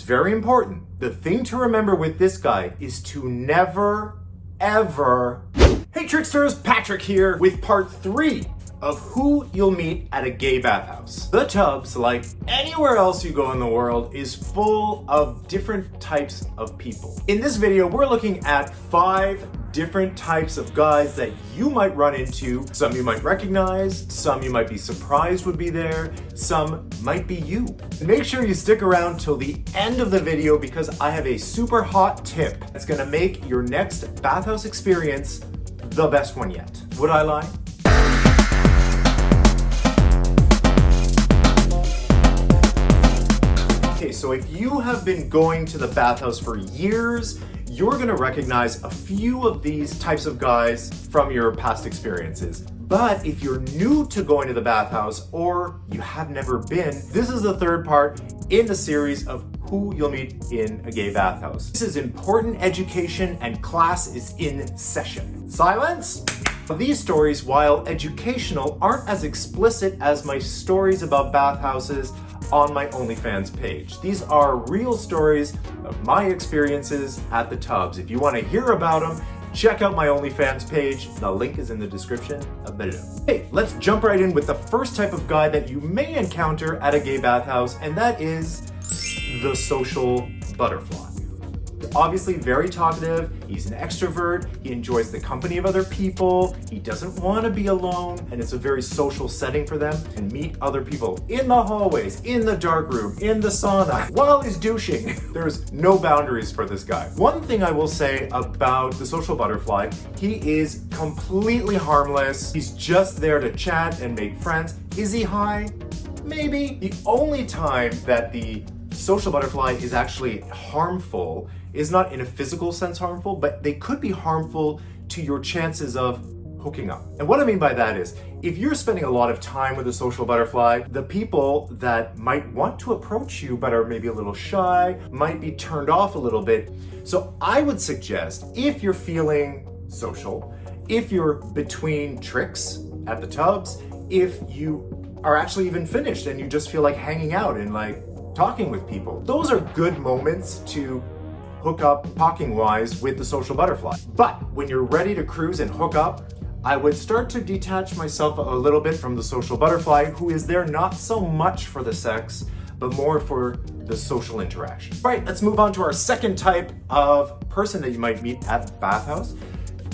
very important. The thing to remember with this guy is to never, ever... Hey tricksters, Patrick here with part 3 of who you'll meet at a gay bathhouse. The tubs, like anywhere else you go in the world, is full of different types of people. In this video, we're looking at 5 different types of guys that you might run into. Some you might recognize, some you might be surprised would be there, some might be you. Make sure you stick around till the end of the video because I have a super hot tip that's gonna make your next bathhouse experience the best one yet. Would I lie? Okay, so if you have been going to the bathhouse for years, you're gonna recognize a few of these types of guys from your past experiences. But if you're new to going to the bathhouse or you have never been, this is the third part in the series of who you'll meet in a gay bathhouse. This is important education and class is in session. Silence! These stories, while educational, aren't as explicit as my stories about bathhouses on my OnlyFans page. These are real stories of my experiences at the tubs. If you want to hear about them, check out my OnlyFans page. The link is in the description of the video. Hey, let's jump right in with the first type of guy that you may encounter at a gay bathhouse, and that is the social butterfly. Obviously very talkative, he's an extrovert, he enjoys the company of other people, he doesn't want to be alone, and it's a very social setting for them and meet other people in the hallways, in the dark room, in the sauna, while he's douching. There's no boundaries for this guy. One thing I will say about the social butterfly, he is completely harmless. He's just there to chat and make friends. Is he high? Maybe. The only time that the social butterfly is actually harmful is not in a physical sense harmful, but they could be harmful to your chances of hooking up. And what I mean by that is, if you're spending a lot of time with a social butterfly, the people that might want to approach you but are maybe a little shy might be turned off a little bit. So I would suggest, if you're feeling social, if you're between tricks at the tubs, if you are actually even finished and you just feel like hanging out and like talking with people, those are good moments to hook up talking wise with the social butterfly. But when you're ready to cruise and hook up, I would start to detach myself a little bit from the social butterfly, who is there not so much for the sex, but more for the social interaction. All right, let's move on to our second type of person that you might meet at the bathhouse,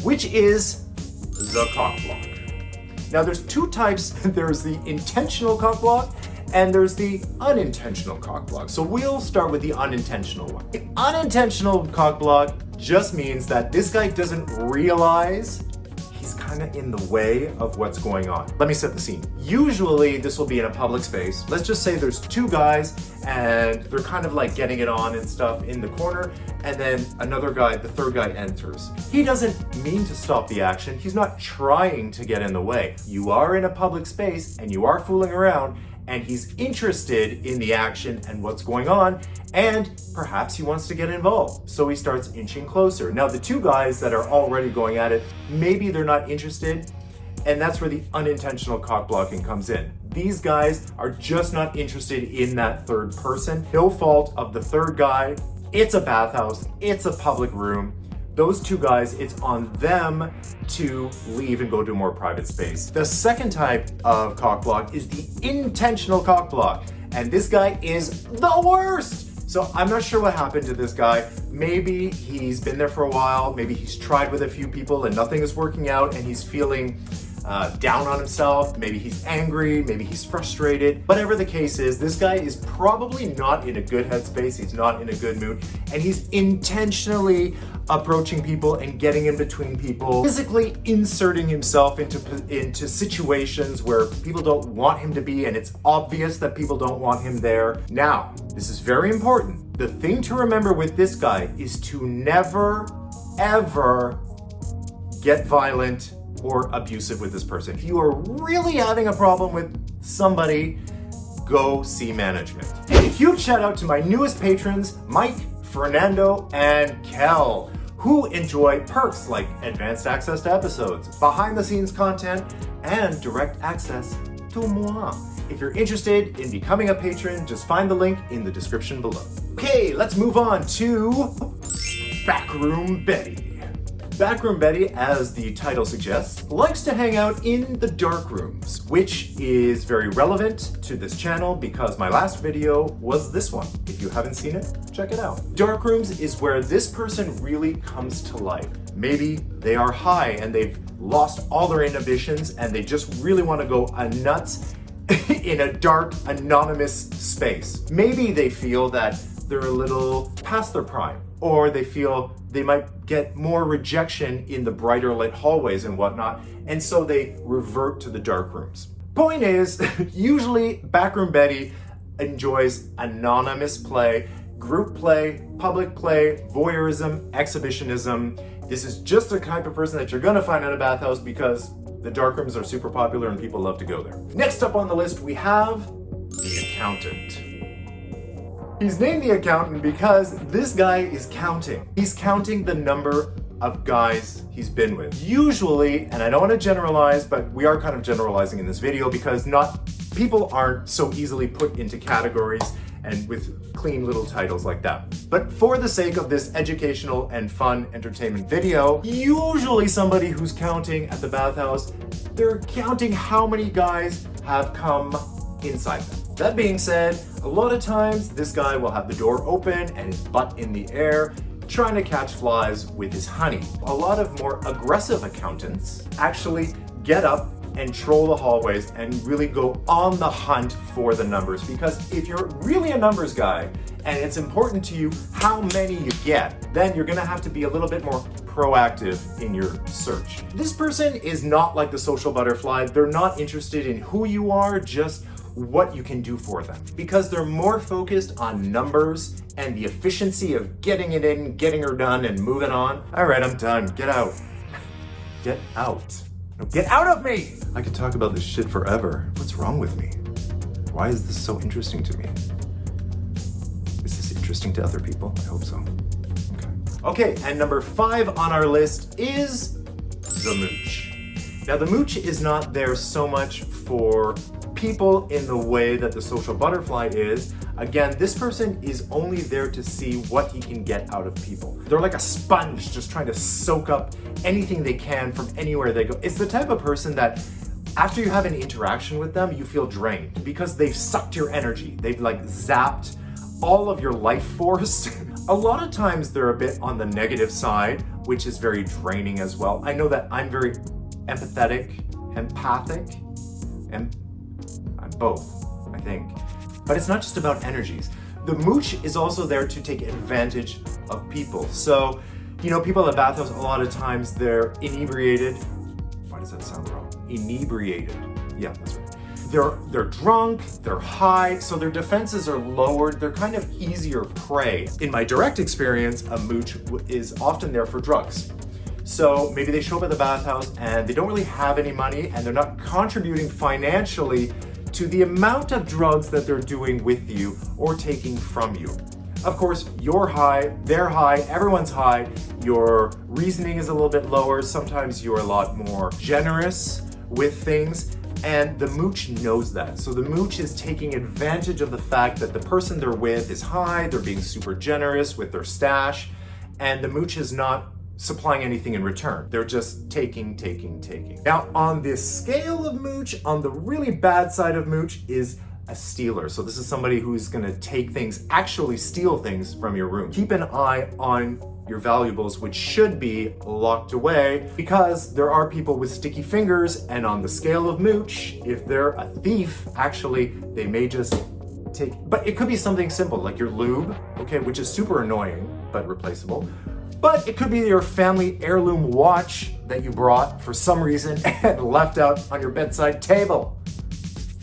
which is the cockblock. Now there's 2 types. There's the intentional cockblock and there's the unintentional cockblock. So we'll start with the unintentional one. The unintentional cockblock just means that this guy doesn't realize he's kind of in the way of what's going on. Let me set the scene. Usually this will be in a public space. Let's just say there's 2 guys and they're kind of like getting it on and stuff in the corner, and then another guy, the third guy, enters. He doesn't mean to stop the action. He's not trying to get in the way. You are in a public space and you are fooling around, and he's interested in the action and what's going on, and perhaps he wants to get involved. So he starts inching closer. Now the 2 guys that are already going at it, maybe they're not interested, and that's where the unintentional cock blocking comes in. These guys are just not interested in that third person. No fault of the third guy. It's a bathhouse, it's a public room. Those 2 guys, it's on them to leave and go to a more private space. The second type of cockblock is the intentional cockblock, and this guy is the worst. So I'm not sure what happened to this guy. Maybe he's been there for a while, maybe he's tried with a few people and nothing is working out and he's feeling down on himself, maybe he's angry, maybe he's frustrated. Whatever the case is, this guy is probably not in a good headspace, he's not in a good mood, and he's intentionally approaching people and getting in between people, physically inserting himself into situations where people don't want him to be, and it's obvious that people don't want him there. Now, this is very important. The thing to remember with this guy is to never, ever get violent or abusive with this person. If you are really having a problem with somebody, go see management. A huge shout out to my newest patrons, Mike, Fernando, and Kel, who enjoy perks like advanced access to episodes, behind the scenes content, and direct access to moi. If you're interested in becoming a patron, just find the link in the description below. Okay, let's move on to Backroom Betty. Backroom Betty, as the title suggests, likes to hang out in the dark rooms, which is very relevant to this channel because my last video was this one. If you haven't seen it, check it out. Dark rooms is where this person really comes to life. Maybe they are high and they've lost all their inhibitions and they just really want to go nuts in a dark, anonymous space. Maybe they feel that they're a little past their prime, or they feel they might get more rejection in the brighter lit hallways and whatnot, and so they revert to the dark rooms. Point is, usually Backroom Betty enjoys anonymous play, group play, public play, voyeurism, exhibitionism. This is just the type of person that you're gonna find at a bathhouse because the dark rooms are super popular and people love to go there. Next up on the list, we have the accountant. He's named the accountant because this guy is counting. He's counting the number of guys he's been with. Usually, and I don't want to generalize, but we are kind of generalizing in this video because people aren't so easily put into categories and with clean little titles like that. But for the sake of this educational and fun entertainment video, usually somebody who's counting at the bathhouse, they're counting how many guys have come inside them. That being said, a lot of times this guy will have the door open and his butt in the air, trying to catch flies with his honey. A lot of more aggressive accountants actually get up and troll the hallways and really go on the hunt for the numbers, because if you're really a numbers guy and it's important to you how many you get, then you're gonna have to be a little bit more proactive in your search. This person is not like the social butterfly. They're not interested in who you are, just what you can do for them, because they're more focused on numbers and the efficiency of getting it in, getting her done, and moving on. All right, I'm done. Get out. Get out. No, get out of me! I could talk about this shit forever. What's wrong with me? Why is this so interesting to me? Is this interesting to other people? I hope so. Okay, and number 5 on our list is the mooch. Now, the mooch is not there so much for people in the way that the social butterfly is. Again, this person is only there to see what he can get out of people. They're like a sponge, just trying to soak up anything they can from anywhere they go. It's the type of person that after you have an interaction with them, you feel drained because they've sucked your energy. They've like zapped all of your life force. A lot of times they're a bit on the negative side, which is very draining as well. I know that I'm very empathetic, empathic, and I'm both, I think. But it's not just about energies. The mooch is also there to take advantage of people. So, you know, people at bathhouse, a lot of times they're inebriated. Why does that sound wrong? Inebriated. Yeah, that's right. They're drunk, they're high, so their defenses are lowered. They're kind of easier prey. In my direct experience, a mooch is often there for drugs. So maybe they show up at the bathhouse and they don't really have any money and they're not contributing financially to the amount of drugs that they're doing with you or taking from you. Of course, you're high, they're high, everyone's high, your reasoning is a little bit lower, sometimes you're a lot more generous with things, and the mooch knows that. So the mooch is taking advantage of the fact that the person they're with is high, they're being super generous with their stash, and the mooch is not supplying anything in return. They're just taking. Now, on this scale of mooch, on the really bad side of mooch is a stealer. So this is somebody who's gonna take things, actually steal things from your room. Keep an eye on your valuables, which should be locked away, because there are people with sticky fingers, and on the scale of mooch, if they're a thief, actually, they may just take, but it could be something simple, like your lube, okay, which is super annoying, but replaceable. But it could be your family heirloom watch that you brought for some reason and left out on your bedside table,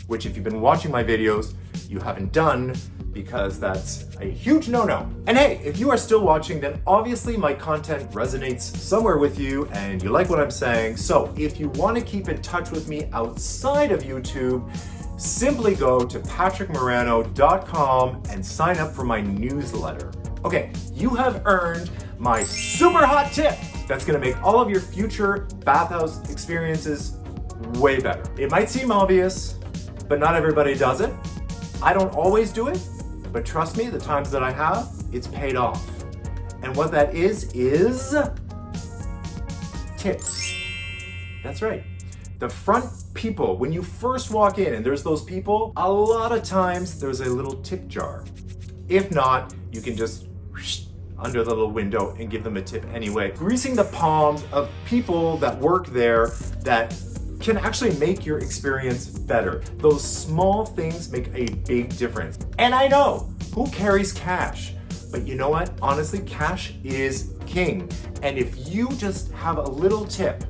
which if you've been watching my videos, you haven't done, because that's a huge no-no. And hey, if you are still watching, then obviously my content resonates somewhere with you and you like what I'm saying. So if you want to keep in touch with me outside of YouTube, simply go to patrickmarano.com and sign up for my newsletter. Okay, you have earned my super hot tip that's gonna make all of your future bathhouse experiences way better. It might seem obvious, but not everybody does it. I don't always do it, but trust me, the times that I have, it's paid off. And what that is tips. That's right. The front people, when you first walk in and there's those people, a lot of times there's a little tip jar. If not, you can just under the little window and give them a tip anyway. Greasing the palms of people that work there that can actually make your experience better. Those small things make a big difference. And I know, who carries cash? But you know what? Honestly, cash is king. And if you just have a little tip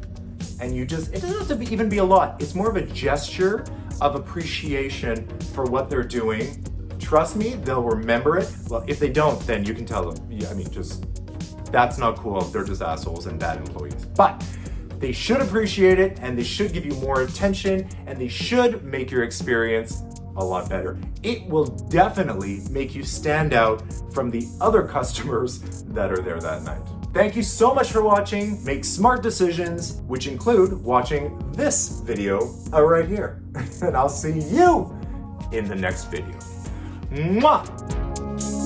and it doesn't have to even be a lot. It's more of a gesture of appreciation for what they're doing. Trust me, they'll remember it. Well, if they don't, then you can tell them. Yeah, I mean, that's not cool. They're just assholes and bad employees. But they should appreciate it, and they should give you more attention, and they should make your experience a lot better. It will definitely make you stand out from the other customers that are there that night. Thank you so much for watching. Make smart decisions, which include watching this video right here. And I'll see you in the next video. Mwah!